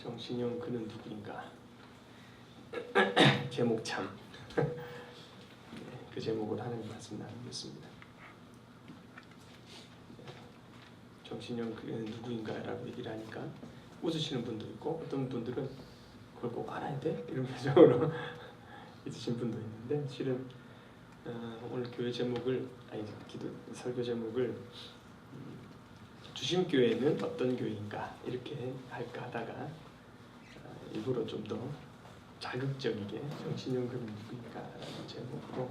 정신형 그는 누구인가? 제목 참. 그 제목으로 하나님 말씀 나누겠습니다. 정신형 그는 누구인가라고 얘기를 하니까 웃으시는 분도 있고 어떤 분들은 그걸 꼭 알아야 돼? 이런 표정으로 있으신 분도 있는데 실은 오늘 교회 제목을 기도 설교 제목을 주심교회는 어떤 교회인가 이렇게 할까 하다가 일부러 좀 더 자극적이게 정신형 그는 누구인가라는 제목으로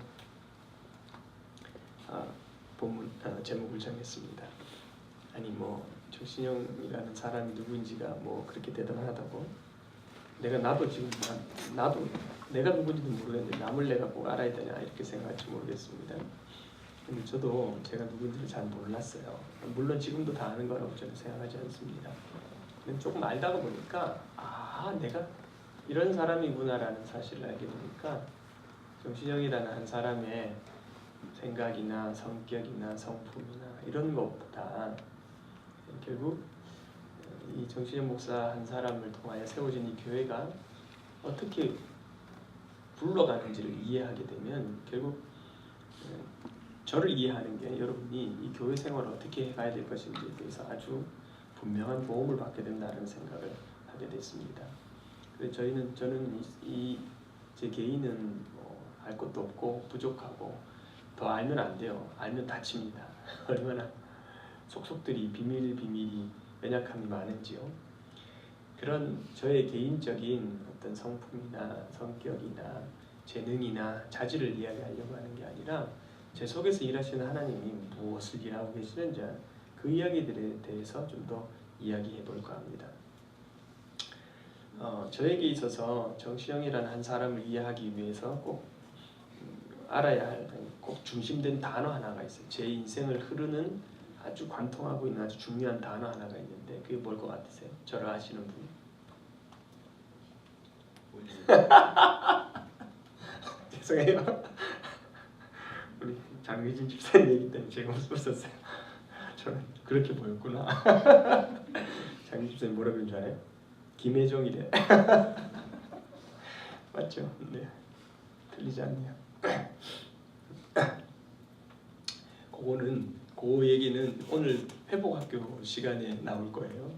본문 제목을 정했습니다. 아니 뭐 정신형이라는 사람이 누구인지가 뭐 그렇게 대단하다고 나도 내가 누군지도 모르겠는데 남을 내가 꼭 알아야 되냐 이렇게 생각할지 모르겠습니다. 근데 저도 제가 누군지를 잘 몰랐어요. 물론 지금도 다 아는 거라고 저는 생각하지 않습니다. 근데 조금 알다가 보니까 내가 이런 사람이구나라는 사실을 알게 되니까 정신형이라는 한 사람의 생각이나 성격이나 성품이나 이런 것보다 결국 이 정신형 목사 한 사람을 통하여 세워진 이 교회가 어떻게 굴러가는지를 이해하게 되면 결국 저를 이해하는 게 여러분이 이 교회 생활을 어떻게 해가야 될 것인지에 대해서 아주 분명한 도움을 받게 된다는 생각을 하게 됐습니다. 그래서 저는 제 개인은 알 것도 없고 부족하고 더 알면 안 돼요. 알면 다칩니다. 얼마나 속속들이 비밀이 연약함이 많은지요. 그런 저의 개인적인 어떤 성품이나 성격이나 재능이나 자질을 이야기하려고 하는 게 아니라 제 속에서 일하시는 하나님이 무엇을 일하고 계시는지 그 이야기들에 대해서 좀 더 이야기해 볼까 합니다. 저에게 있어서 정신형이라는 한 사람을 이해하기 위해서 꼭 알아야 할 꼭 중심된 단어 하나가 있어요. 제 인생을 흐르는 아주 관통하고 있는 아주 중요한 단어 하나가 있는데 그게 뭘 것 같으세요? 저를 아시는 분? 죄송해요. 우리 장미진 집사님 얘기 때문에 제가 웃었어요. 저는 그렇게 보였구나. 장미진 집사님 뭐라 그런 줄 알아요? 김혜정이래. 맞죠? 네, 틀리지 않네요. 그 얘기는 오늘 회복학교 시간에 나올 거예요.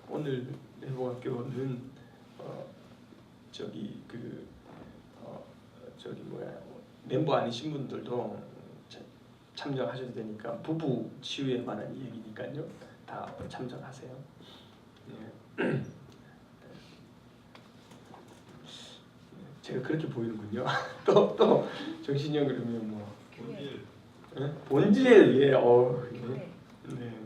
오늘 회복학교는 멤버 아니신 분들도 참여하셔도 되니까 부부 치유에 관한 얘기니까요. 다 참석하세요. 네. 제가 그렇게 보이는군요. 또 정신형 그러면 뭐 본질. 본질 예. 네.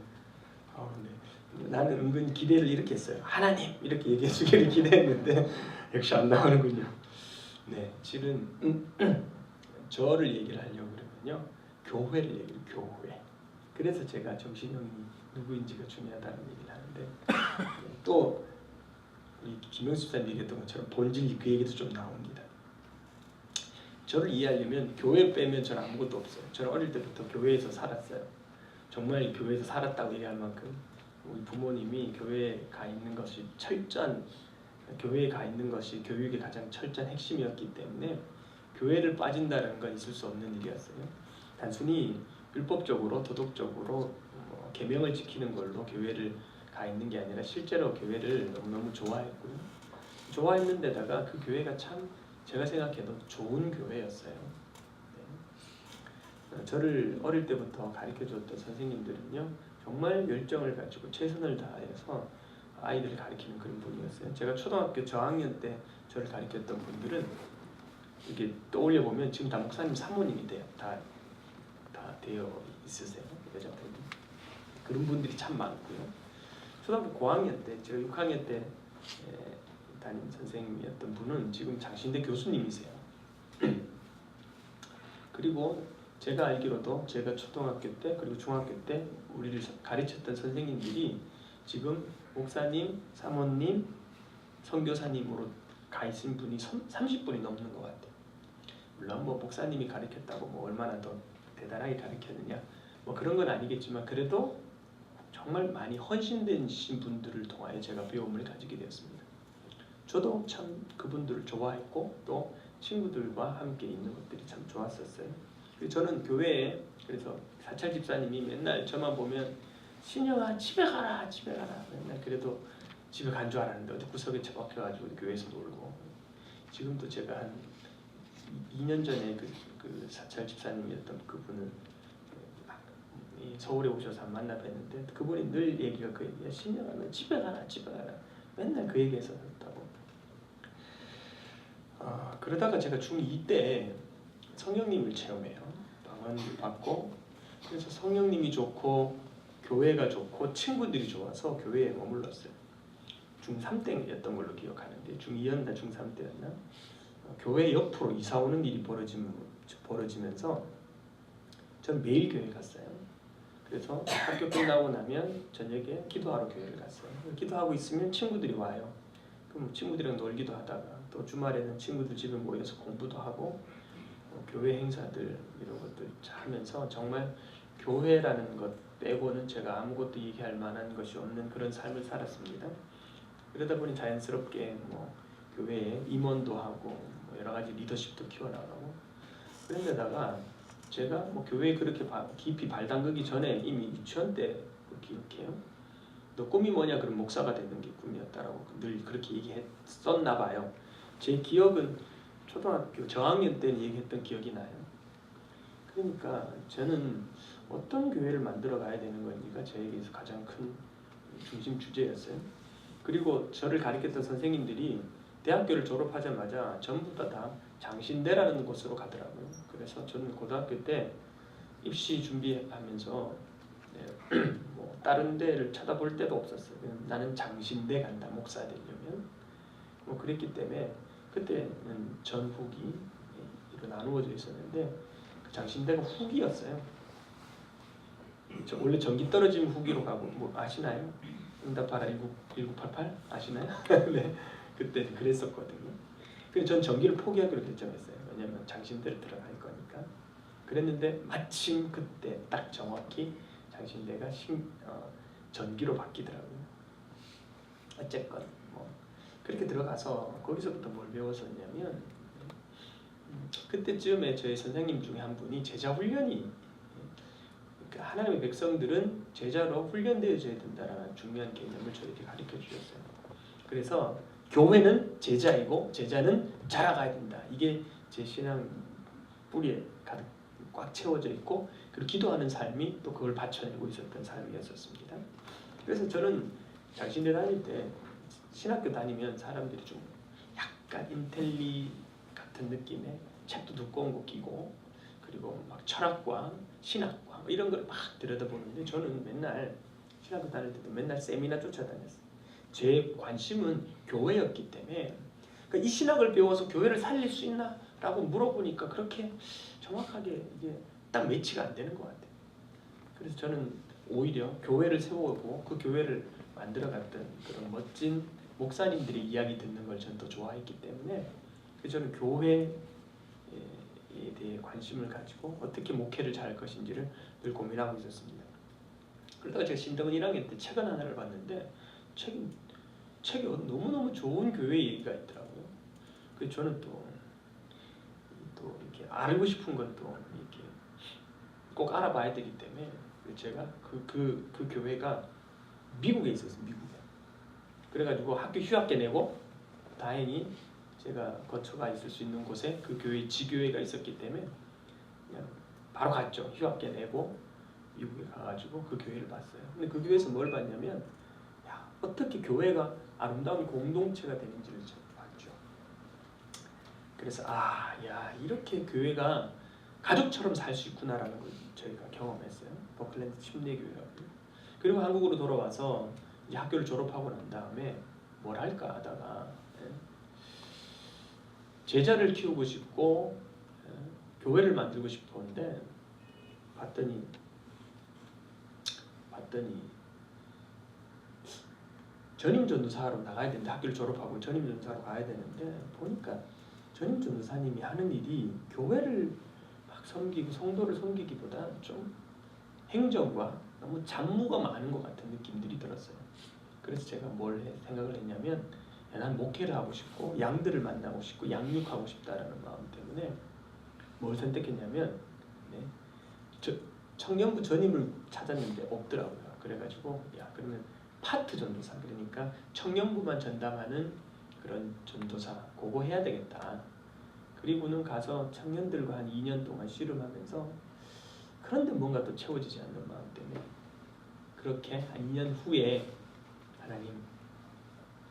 나는 은근 기대를 이렇게 했어요. 하나님 이렇게 얘기해 주기를 기대했는데 역시 안 나오는군요. 네, 실은 저를 얘기를 하려고 그러면요, 교회를 얘기해요. 교회. 그래서 제가 정신형이 누구인지가 중요하다는 얘기를 하는데 또 우리 김영수 집사님 얘기했던 것처럼 본질 그 얘기도 좀 나옵니다. 저를 이해하려면 교회 빼면 저는 아무것도 없어요. 저는 어릴 때부터 교회에서 살았어요. 정말 교회에서 살았다고 얘기할 만큼 우리 부모님이 교회에 가 있는 것이 교회에 가 있는 것이 교육의 가장 철저한 핵심이었기 때문에 교회를 빠진다는 건 있을 수 없는 일이었어요. 단순히 율법적으로 도덕적으로 계명을 지키는 걸로 교회를 가 있는 게 아니라 실제로 교회를 너무너무 좋아했고요. 좋아했는데다가 그 교회가 참 제가 생각해도 좋은 교회였어요. 네. 저를 어릴 때부터 가르쳐줬던 선생님들은요, 정말 열정을 가지고 최선을 다해서 아이들을 가르치는 그런 분이었어요. 제가 초등학교 저학년 때 저를 가르쳤던 분들은 이렇게 떠올려 보면 지금 다 목사님 사모님이 돼요. 다 되어 있으세요. 여자분들. 그런 분들이 참 많고요. 초등학교 고학년 때, 제가 6학년 때 담임 선생님이었던 분은 지금 장신대 교수님이세요. 그리고 제가 알기로도 제가 초등학교 때 그리고 중학교 때 우리를 가르쳤던 선생님들이 지금 목사님, 사모님, 선교사님으로 가 있는 분이 30분이 넘는 것 같아요. 물론 뭐 목사님이 가르쳤다고 뭐 얼마나 더 대단하게 가르쳤느냐 뭐 그런 건 아니겠지만 그래도 정말 많이 헌신되신 분들을 통하여 제가 배움을 가지게 되었습니다. 저도 참 그분들을 좋아했고 또 친구들과 함께 있는 것들이 참 좋았었어요. 저는 교회에 그래서 사찰 집사님이 맨날 저만 보면 신영아 집에 가라 집에 가라 맨날 그래도 집에 간 줄 알았는데 어디 구석에 처박혀가지고 교회에서 놀고 지금도 제가 한 2년 전에 그 사찰 집사님이었던 그분을 서울에 오셔서 만나 뵀는데 그분이 늘 얘기가 그 얘기야. 신영아 너 집에 가라 집에 가라 맨날 그 얘기 했었다고. 그러다가 제가 중2 때 성령님을 체험해요. 방언을 받고 그래서 성령님이 좋고 교회가 좋고 친구들이 좋아서 교회에 머물렀어요. 중3 때였던 걸로 기억하는데 중2였나 중3 때였나 교회 옆으로 이사 오는 일이 벌어지면서 전 매일 교회 갔어요. 그래서 학교 끝나고 나면 저녁에 기도하러 교회를 갔어요. 기도하고 있으면 친구들이 와요. 그럼 친구들이랑 놀기도 하다가 또 주말에는 친구들 집에 모여서 공부도 하고 교회 행사들 이런 것들 하면서 정말 교회라는 것 빼고는 제가 아무것도 얘기할 만한 것이 없는 그런 삶을 살았습니다. 그러다 보니 자연스럽게 뭐 교회에 임원도 하고 뭐 여러 가지 리더십도 키워나가고 그런데다가 제가 뭐 교회에 그렇게 깊이 발 담그기 전에 이미 유치원 때 기억해요. 너 꿈이 뭐냐? 그럼 목사가 되는 게 꿈이었다라고 늘 그렇게 얘기했었나 봐요. 제 기억은 초등학교 저학년 때 얘기했던 기억이 나요. 그러니까 저는 어떤 교회를 만들어 가야 되는 건지가 저에게서 가장 큰 중심 주제였어요. 그리고 저를 가르쳤던 선생님들이 대학교를 졸업하자마자 전부 다 장신대라는 곳으로 가더라고요. 그래서 저는 고등학교 때 입시 준비하면서 뭐 다른 데를 쳐다볼 데도 없었어요. 나는 장신대 간다, 목사 되려면. 뭐 그랬기 때문에 그때는 전후기 이로 나누어져 있었는데 그 장신대가 후기였어요. 저 원래 전기 떨어지면 후기로 가고 뭐 아시나요? 응답하라 1988 아시나요? 네, 그때 그랬었거든요. 그래서 전 전기를 포기하기로 결정했어요. 왜냐하면 장신대를 들어갈 거니까. 그랬는데 마침 그때 딱 정확히 장신대가 전기로 바뀌더라고요. 어쨌건 뭐 그렇게 들어가서 거기서부터 뭘 배웠었냐면 그때쯤에 저희 선생님 중에 한 분이 제자 훈련이 하나님의 백성들은 제자로 훈련되어져야 된다라는 중요한 개념을 저에게 가르쳐 주셨어요. 그래서 교회는 제자이고 제자는 자라가야 된다. 이게 제 신앙 뿌리에 가득 꽉 채워져 있고 그리고 기도하는 삶이 또 그걸 받쳐내고 있었던 삶이었습니다. 그래서 저는 장신대 다닐 때 신학교 다니면 사람들이 좀 약간 인텔리 같은 느낌의 책도 두꺼운 거 끼고 그리고 막 철학과 신학과 뭐 이런 걸 막 들여다보는데 저는 맨날 신학교 다닐 때도 맨날 세미나 쫓아다녔어요. 제 관심은 교회였기 때문에 그러니까 이 신학을 배워서 교회를 살릴 수 있나? 라고 물어보니까 그렇게 정확하게 이게 딱 매치가 안 되는 것 같아요. 그래서 저는 오히려 교회를 세우고 그 교회를 만들어갔던 그런 멋진 목사님들의 이야기 듣는 걸 저는 더 좋아했기 때문에 저는 교회에 대해 관심을 가지고 어떻게 목회를 잘할 것인지를 늘 고민하고 있었습니다. 그러다가 제가 신대원 1학년 때 책을 하나를 봤는데 책이 너무너무 좋은 교회 얘기가 있더라고요. 그래서 저는 또 이렇게 알고 싶은 것도 이렇게 꼭 알아봐야 되기 때문에 제가 그 교회가 미국에 있었어요. 미국에. 그래가지고 학교 휴학계 내고 다행히 제가 거처가 있을 수 있는 곳에 그 교회 지교회가 있었기 때문에 그냥 바로 갔죠. 휴학계 내고 미국에 가가지고 그 교회를 봤어요. 근데 그 교회에서 뭘 봤냐면 어떻게 교회가 아름다운 공동체가 되는지를 봤죠. 그래서 이렇게 교회가 가족처럼 살 수 있구나라는 걸 저희가 경험했어요. 버클랜드 침례교회라고. 그리고 한국으로 돌아와서 이제 학교를 졸업하고 난 다음에 뭘 할까 하다가 제자를 키우고 싶고 교회를 만들고 싶었는데 봤더니 전임 전도사로 나가야 되는데 학교를 졸업하고 전임 전도사로 가야 되는데 보니까 전임 전도사님이 하는 일이 교회를 막 섬기고 성도를 섬기기보다 좀 행정과 너무 잡무가 많은 것 같은 느낌들이 들었어요. 그래서 제가 생각을 했냐면 난 목회를 하고 싶고 양들을 만나고 싶고 양육하고 싶다라는 마음 때문에 뭘 선택했냐면 청년부 전임을 찾았는데 없더라고요. 그래가지고 그러면 파트 전도사, 그러니까 청년부만 전담하는 그런 전도사 그거 해야 되겠다. 그리고는 가서 청년들과 한 2년 동안 씨름하면서 그런데 뭔가 또 채워지지 않는 마음 때문에 그렇게 한 2년 후에 하나님,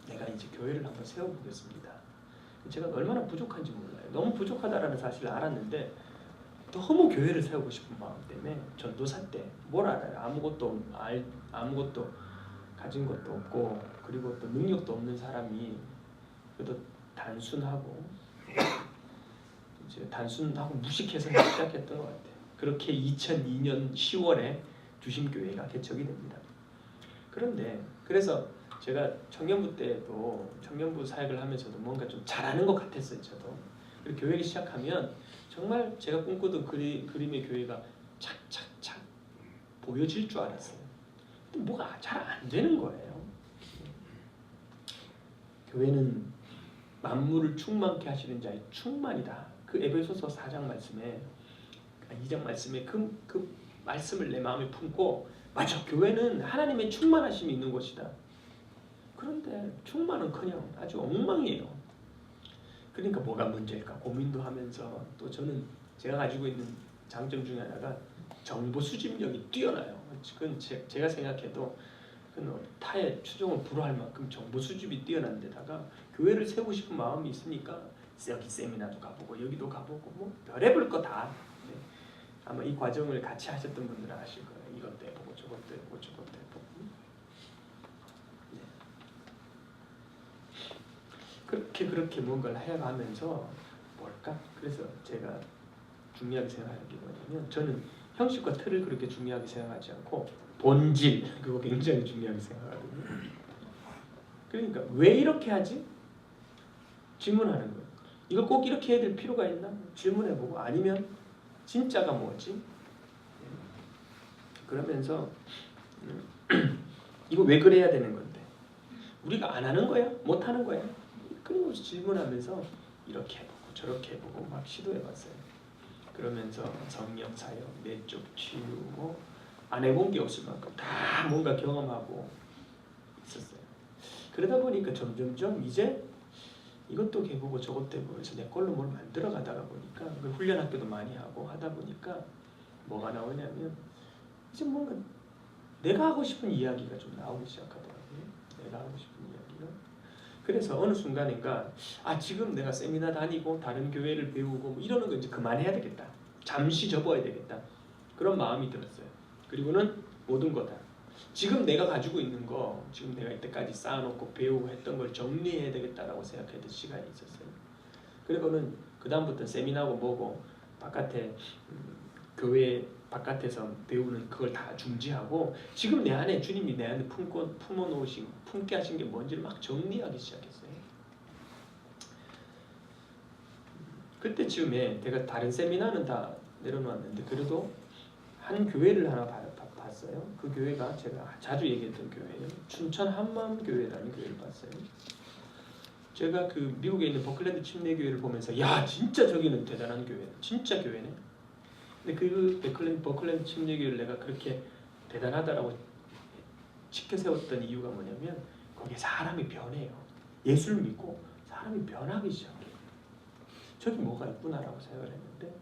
내가 이제 교회를 한번 세워보겠습니다. 제가 얼마나 부족한지 몰라요. 너무 부족하다라는 사실을 알았는데 너무 교회를 세우고 싶은 마음 때문에 전도사 때 뭘 알아요? 아무것도 가진 것도 없고 그리고 또 능력도 없는 사람이 그래도 단순하고 무식해서 시작했던 것 같아요. 그렇게 2002년 10월에 주심교회가 개척이 됩니다. 그래서 제가 청년부 때도 청년부 사역을 하면서도 뭔가 좀 잘하는 것 같았어요. 저도. 그리고 교회를 시작하면 정말 제가 꿈꾸던 그림의 교회가 착착착 보여질 줄 알았어요. 근데 뭐가 잘 안 되는 거예요. 교회는 만물을 충만케 하시는 자의 충만이다. 그 에베소서 4장 말씀에 2장 말씀에 그 말씀을 내 마음에 품고 맞아, 교회는 하나님의 충만하심이 있는 곳이다. 그런데 충만은커녕 아주 엉망이에요. 그러니까 뭐가 문제일까 고민도 하면서 또 저는 제가 가지고 있는 장점 중에 하나가 정보 수집력이 뛰어나요. 그건 제가 생각해도 타의 추종을 불허할 만큼 정보 수집이 뛰어난 데다가 교회를 세우고 싶은 마음이 있으니까 여기 세미나도 가보고 여기도 가보고 뭐 별의별 거 다. 네. 아마 이 과정을 같이 하셨던 분들은 아실 거예요. 이것도 해보고 저것도 해보고 저것도 해보고. 네. 그렇게 뭔가를 해가면서 뭘까? 그래서 제가 중요하게 생각하는 게 뭐냐면 저는 형식과 틀을 그렇게 중요하게 생각하지 않고 본질, 그거 굉장히 중요하게 생각하거든요. 그러니까 왜 이렇게 하지? 질문하는 거예요. 이걸 꼭 이렇게 해야 될 필요가 있나? 질문해보고 아니면 진짜가 뭐지? 그러면서 이거 왜 그래야 되는 건데? 우리가 안 하는 거야? 못 하는 거야? 그리고 질문하면서 이렇게 해보고 저렇게 해보고 막 시도해봤어요. 그러면서 성령 사역, 내적 치유 안 해본 게 없을 만큼 다 뭔가 경험하고 있었어요. 그러다 보니까 점점점 이제 이것도 해보고 저것도 해보고 해서 내 걸로 뭘 만들어 가다가 보니까 훈련 학교도 많이 하고 하다 보니까 뭐가 나오냐면 이제 뭔가 내가 하고 싶은 이야기가 좀 나오기 시작하더라고요. 내가 하고 싶은 이야기가. 그래서 어느 순간인가 지금 내가 세미나 다니고 다른 교회를 배우고 뭐 이러는 거 이제 그만해야 되겠다. 잠시 접어야 되겠다. 그런 마음이 들었어요. 그리고는 모든 거다. 지금 내가 가지고 있는 거, 지금 내가 이때까지 쌓아놓고 배우고 했던 걸 정리해야 되겠다라고 생각했던 시간이 있었어요. 그리고는 그 다음부터 세미나고 뭐고 바깥에 교회 바깥에서 배우는 그걸 다 중지하고 지금 내 안에 주님이 내 안에 품어놓으신 품게 하신 게 뭔지를 막 정리하기 시작했어요. 그때쯤에 제가 다른 세미나는 다 내려놓았는데 그래도 한 교회를 하나 봤어요. 그 교회가 제가 자주 얘기했던 교회예요. 춘천 한마음교회라는 교회를 봤어요. 제가 그 미국에 있는 버클랜드 침례교회를 보면서 야 진짜 저기는 대단한 교회, 진짜 교회네. 근데 그 버클랜드 침례교회를 내가 그렇게 대단하다라고 지켜 세웠던 이유가 뭐냐면 거기에 사람이 변해요. 예수를 믿고 사람이 변하기 시작해요. 저기 뭐가 있구나라고 생각을 했는데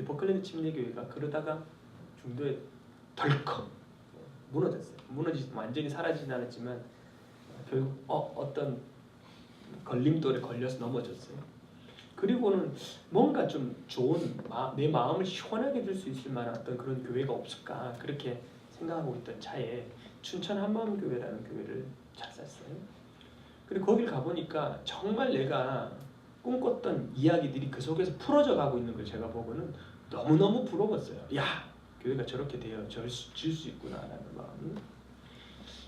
버클랜드 침례교회가 그러다가 중도에 덜컥 무너졌어요. 완전히 사라지진 않았지만 결국 어떤 걸림돌에 걸려서 넘어졌어요. 그리고는 뭔가 좀 좋은 내 마음을 시원하게 해줄 수 있을 만한 어떤 그런 교회가 없을까 그렇게 생각하고 있던 차에 춘천 한마음교회라는 교회를 찾았어요. 그리고 거길 가보니까 정말 내가 꿈꿨던 이야기들이 그 속에서 풀어져 가고 있는 걸 제가 보고는 너무너무 부러웠어요. 야! 교회가 저렇게 되어질 수 있구나라는 마음이.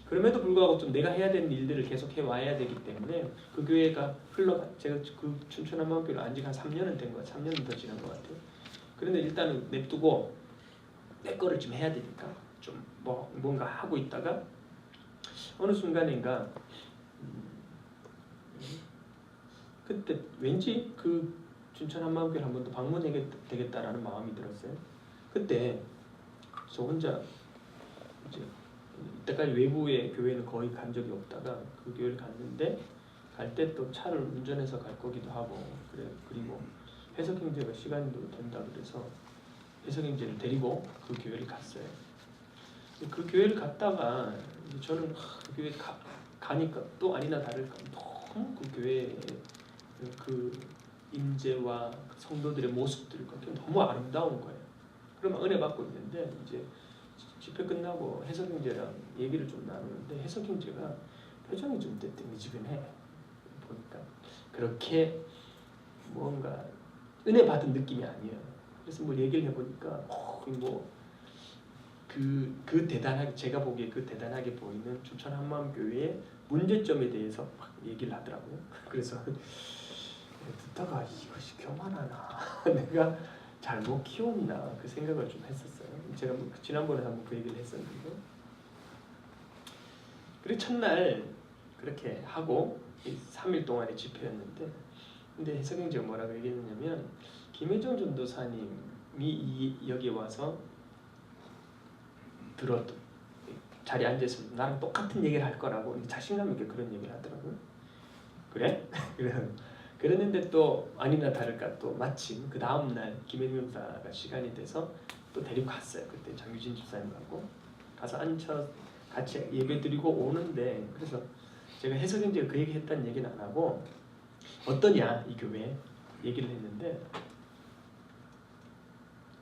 그럼에도 불구하고 좀 내가 해야 되는 일들을 계속 해와야 되기 때문에 그 교회가 제가 그 춘천 한마음교회를 안 지가 한 3년은 된 것 같아요. 3년은 더 지난 것 같아요. 그런데 일단은 냅두고 내 거를 좀 해야 되니까 좀 뭔가 하고 있다가 어느 순간인가 그때 왠지 그 춘천 한마음교회를 한 번 더 방문해야 되겠다라는 마음이 들었어요. 그때 저 혼자 이제 이때까지 외부의 교회는 거의 간 적이 없다가 그 교회를 갔는데 갈 때 또 차를 운전해서 갈 거기도 하고 그리고 해석형제가 시간도 된다 그래서 해석형제를 데리고 그 교회를 갔어요. 그 교회를 갔다가 저는 그 교회 가니까 또 아니나 다를까 너무 그 교회의 그 임재와 성도들의 모습들이 너무 아름다운 거예요. 그러면 은혜 받고 있는데 이제 집회 끝나고 해석형제랑 얘기를 좀 나누는데 해석형제가 표정이 좀 뜨뜻미지근해. 보니까 그렇게 뭔가 은혜 받은 느낌이 아니에요. 그래서 뭐 얘기를 해보니까 그 대단하게 제가 보기에 그 대단하게 보이는 춘천 한마음교회의 문제점에 대해서 막 얘기를 하더라고요. 그래서 듣다가 이것이 교만하나 내가 잘못 키웠나 그 생각을 좀 했었어요. 제가 뭐 지난번에 한번 그 얘기를 했었는데 그리고 첫날 그렇게 하고 3일 동안의 집회였는데 근데 해석형제가 뭐라고 얘기했냐면 김혜정 전도사님이 여기에 와서 들어도 자리에 앉아있으면 나랑 똑같은 얘기를 할 거라고 자신감 있게 그런 얘기를 하더라고요. 그래? 그랬는데 또 아니나 다를까 또 마침 그 다음날 김혜정 전도사가 시간이 돼서 또 데리고 갔어요. 그때 장유진 집사님하고 가서 앉혀 같이 예배 드리고 오는데 그래서 제가 해석형제가 그 얘기 했다는 얘기는 안 하고 어떠냐 이 교회 얘기를 했는데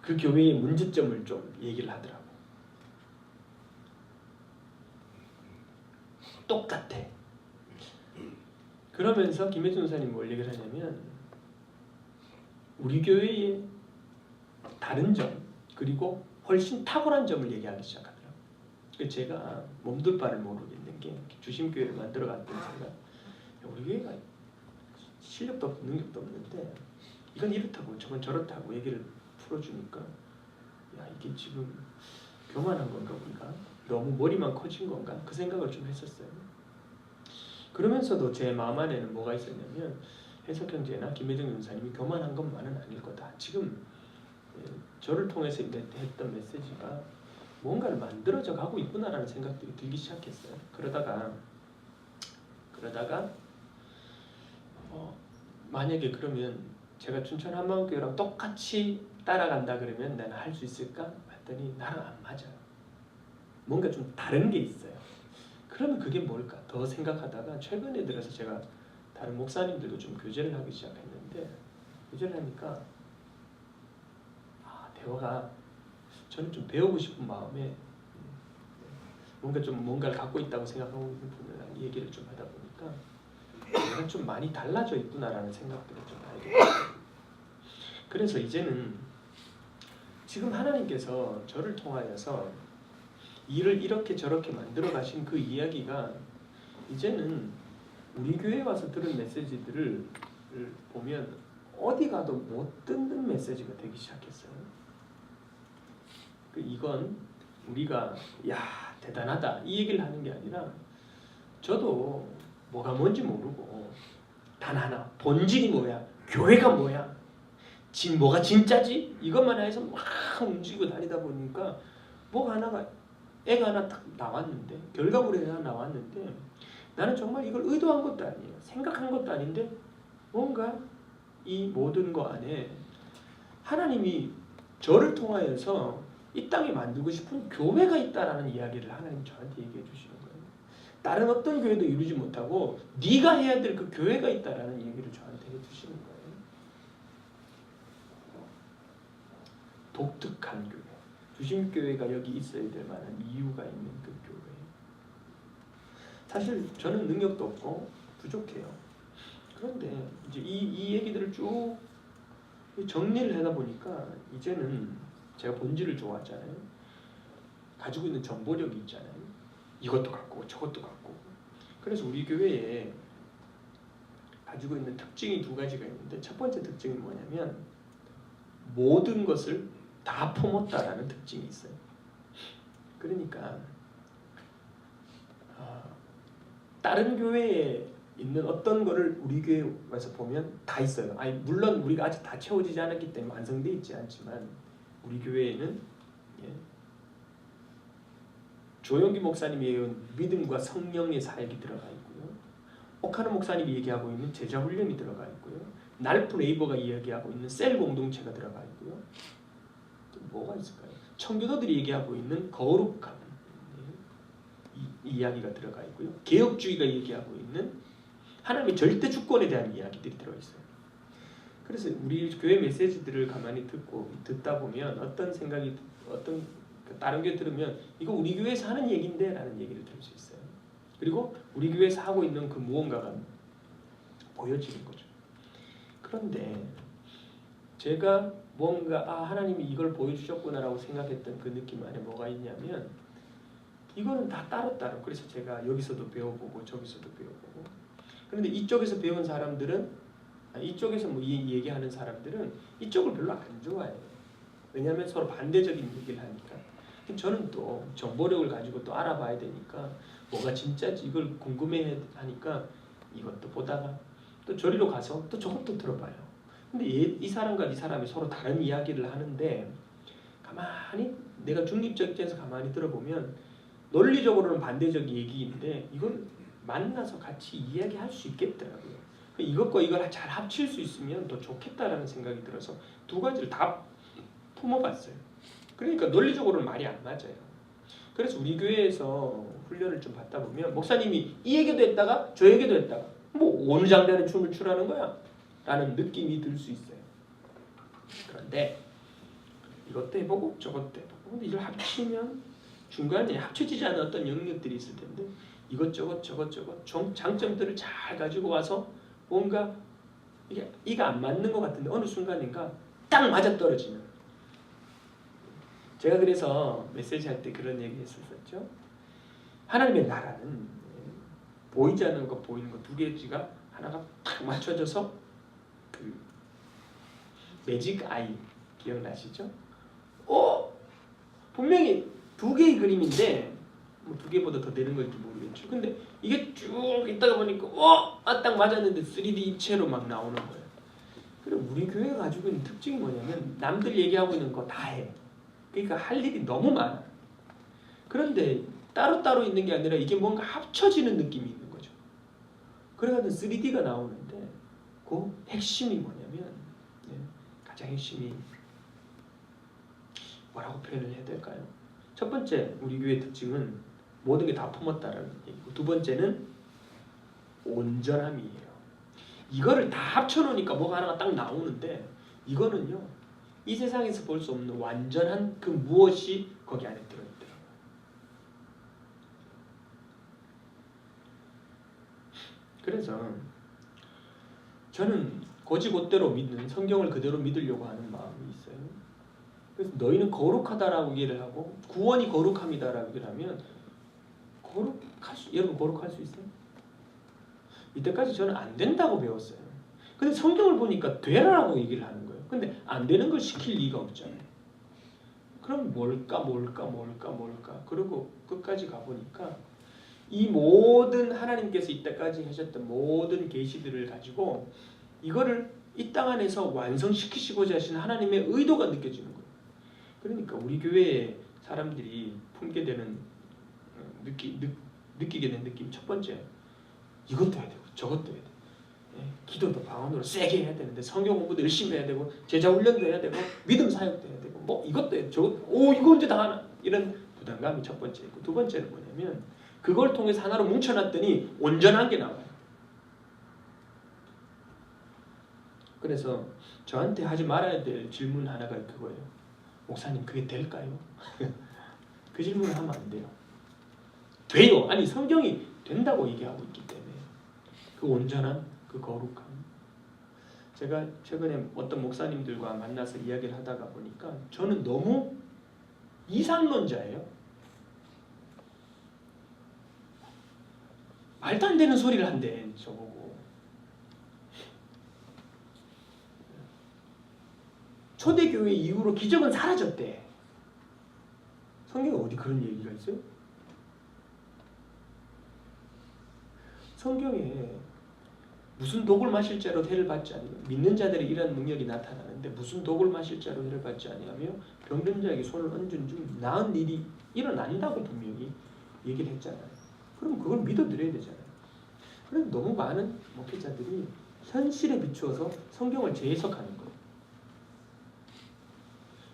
그 교회의 문제점을 좀 얘기를 하더라고. 똑같아. 그러면서 김혜준 선생님이 뭘 얘기를 하냐면 우리 교회의 다른 점 그리고 훨씬 탁월한 점을 얘기하기 시작하더라고요. 제가 몸둘 바를 모르겠는 게 주심교회를 만들어 갔더니 제가 우리 교회가 실력도 없고 능력도 없는데 이건 이렇다고 저건 저렇다고 얘기를 풀어주니까 야 이게 지금 교만한 건가 우리가? 너무 머리만 커진 건가? 그 생각을 좀 했었어요. 그러면서도 제 마음 안에는 뭐가 있었냐면 해석형제나 김혜정 전사님이 교만한 것만은 아닐 거다. 지금 저를 통해서 했던 메시지가 뭔가를 만들어져 가고 있구나라는 생각들이 들기 시작했어요. 그러다가 만약에 그러면 제가 춘천 한마음교회랑 똑같이 따라간다 그러면 나는 할 수 있을까? 했더니 나랑 안 맞아요. 뭔가 좀 다른 게 있어요. 그러면 그게 뭘까? 더 생각하다가 최근에 들어서 제가 다른 목사님들도 좀 교제를 하기 시작했는데 교제를 하니까 대화가 저는 좀 배우고 싶은 마음에 뭔가를 갖고 있다고 생각하고 있는 분이랑 얘기를 좀 하다 보니까 내가 좀 많이 달라져 있구나라는 생각들을 좀 알게 됐어요. 그래서 이제는 지금 하나님께서 저를 통하여서 일을 이렇게 저렇게 만들어 가신 그 이야기가 이제는 우리 교회에 와서 들은 메시지들을 보면 어디 가도 못 듣는 메시지가 되기 시작했어요. 이건 우리가 야 대단하다 이 얘기를 하는 게 아니라 저도 뭐가 뭔지 모르고 단 하나 본질이 뭐야 교회가 뭐야 뭐가 진짜지 이것만 해서 막 움직이고 다니다 보니까 뭐가 하나가 애가 하나 딱 나왔는데 결과물이 하나 나왔는데 나는 정말 이걸 의도한 것도 아니에요. 생각한 것도 아닌데 뭔가 이 모든 거 안에 하나님이 저를 통하여서 이 땅에 만들고 싶은 교회가 있다라는 이야기를 하나님 저한테 얘기해 주시는 거예요. 다른 어떤 교회도 이루지 못하고 네가 해야 될 그 교회가 있다라는 얘기를 저한테 해 주시는 거예요. 독특한 교회. 주심교회가 여기 있어야 될 만한 이유가 있는 그 교회. 사실 저는 능력도 없고 부족해요. 그런데 이제 이 얘기들을 쭉 정리를 하다 보니까 이제는 제가 본질을 좋아하잖아요. 가지고 있는 정보력이 있잖아요. 이것도 갖고 저것도 갖고. 그래서 우리 교회에 가지고 있는 특징이 두 가지가 있는데 첫 번째 특징이 뭐냐면 모든 것을 다 품었다라는 특징이 있어요. 그러니까 다른 교회에 있는 어떤 거를 우리 교회에 와서 보면 다 있어요. 아니 물론 우리가 아직 다 채워지지 않았기 때문에 완성되어 있지 않지만 우리 교회에는 조용기 목사님이 얘기한 믿음과 성령의 사역이 들어가 있고요. 오카노 목사님이 얘기하고 있는 제자 훈련이 들어가 있고요. 날프 레이버가 이야기하고 있는 셀 공동체가 들어가 있고요. 또 뭐가 있을까요? 청교도들이 얘기하고 있는 거룩함 이야기가 들어가 있고요. 개혁주의가 얘기하고 있는 하나님의 절대 주권에 대한 이야기들이 들어있어요. 그래서 우리 교회 메시지들을 가만히 듣다 보면 어떤 생각이 다른 교회 들으면 이거 우리 교회에서 하는 얘기인데 라는 얘기를 들을 수 있어요. 그리고 우리 교회에서 하고 있는 그 무언가가 보여지는 거죠. 그런데 제가 뭔가 하나님이 이걸 보여주셨구나라고 생각했던 그 느낌 안에 뭐가 있냐면 이거는 다 따로따로. 그래서 제가 여기서도 배워보고 저기서도 배워보고. 그런데 이쪽에서 배운 사람들은 이쪽에서 뭐 얘기하는 사람들은 이쪽을 별로 안 좋아해요. 왜냐하면 서로 반대적인 얘기를 하니까. 저는 또 정보력을 가지고 또 알아봐야 되니까 뭐가 진짜지 이걸 궁금해 하니까 이것도 보다가 또 저리로 가서 또 저것도 들어봐요. 근데 이 사람과 이 사람이 서로 다른 이야기를 하는데 가만히 내가 중립적 입장에서 가만히 들어보면 논리적으로는 반대적 얘기인데 이걸 만나서 같이 이야기할 수 있겠더라고요. 이것과 이걸 잘 합칠 수 있으면 더 좋겠다라는 생각이 들어서 두 가지를 다 품어봤어요. 그러니까 논리적으로는 말이 안 맞아요. 그래서 우리 교회에서 훈련을 좀 받다 보면 목사님이 이 얘기도 했다가 저 얘기도 했다가 뭐 어느 장단에 춤을 추라는 거야? 라는 느낌이 들 수 있어요. 그런데 이것도 해보고 저것도 해보고 근데 이걸 합치면 중간에 합쳐지지 않은 어떤 영역들이 있을 텐데 이것저것 장점들을 잘 가지고 와서 뭔가 이게 안 맞는 것 같은데 어느 순간인가 딱 맞아떨어지는. 제가 그래서 메시지 할 때 그런 얘기 했었죠. 하나님의 나라는 보이지 않는 것 보이는 것 두 개지가 하나가 딱 맞춰져서 그 매직 아이 기억나시죠? 분명히 두 개의 그림인데 뭐 두 개보다 더 되는 건지 모르겠죠. 근데 이게 쭉 있다가 보니까 딱 맞았는데 3D 입체로 막 나오는 거예요. 그리고 우리 교회가 가지고 있는 특징이 뭐냐면 남들 얘기하고 있는 거 다 해. 그러니까 할 일이 너무 많아. 그런데 따로따로 있는 게 아니라 이게 뭔가 합쳐지는 느낌이 있는 거죠. 그래가지고 3D가 나오는데 그 핵심이 뭐냐면 가장 핵심이 뭐라고 표현을 해야 될까요? 첫 번째 우리 교회의 특징은 모든 게 다 품었다라는 얘기고 두 번째는 온전함이에요. 이거를 다 합쳐놓으니까 뭐가 하나가 딱 나오는데 이거는요 이 세상에서 볼 수 없는 완전한 그 무엇이 거기 안에 들어있더라고요. 그래서 저는 고지곧대로 믿는 성경을 그대로 믿으려고 하는 마음이 있어요. 그래서 너희는 거룩하다라고 얘기를 하고 구원이 거룩함이다라고 얘기를 하면 여러분 거룩할 수 있어요? 이때까지 저는 안 된다고 배웠어요. 근데 성경을 보니까 되라라고 얘기를 하는 거예요. 근데 안 되는 걸 시킬 리가 없잖아요. 그럼 뭘까? 그리고 끝까지 가보니까 이 모든 하나님께서 이때까지 하셨던 모든 계시들을 가지고 이거를 이 땅 안에서 완성시키시고자 하신 하나님의 의도가 느껴지는 거예요. 그러니까 우리 교회의 사람들이 품게 되는 느끼게 된 느낌 첫 번째 이것도 해야 되고 저것도 해야 되고 기도도 방언으로 세게 해야 되는데 성경 공부도 열심히 해야 되고 제자 훈련도 해야 되고 믿음 사역도 해야 되고 뭐 이것도 해야 되고 이거 언제 다 하나 이런 부담감이 첫 번째 있고 두 번째는 뭐냐면 그걸 통해서 하나로 뭉쳐놨더니 온전한 게 나와요. 그래서 저한테 하지 말아야 될 질문 하나가 그거예요. 목사님 그게 될까요? 그 질문을 하면 안 돼요. 돼요. 아니 성경이 된다고 얘기하고 있기 때문에 그 온전한 그 거룩함. 제가 최근에 어떤 목사님들과 만나서 이야기를 하다가 보니까 저는 너무 이상론자예요. 말도 안 되는 소리를 한대 저보고. 초대교회 이후로 기적은 사라졌대. 성경에 어디 그런 얘기가 있어요? 성경에 무슨 독을 마실 자로 해를 받지 아니하며 믿는 자들의 이러한 능력이 나타나는데 무슨 독을 마실 자로 해를 받지 아니하며 병든 자에게 손을 얹은 중 나은 일이 일어난다고 분명히 얘기를 했잖아요. 그럼 그걸 믿어드려야 되잖아요. 그런데 너무 많은 목회자들이 현실에 비추어서 성경을 재해석하는 거예요.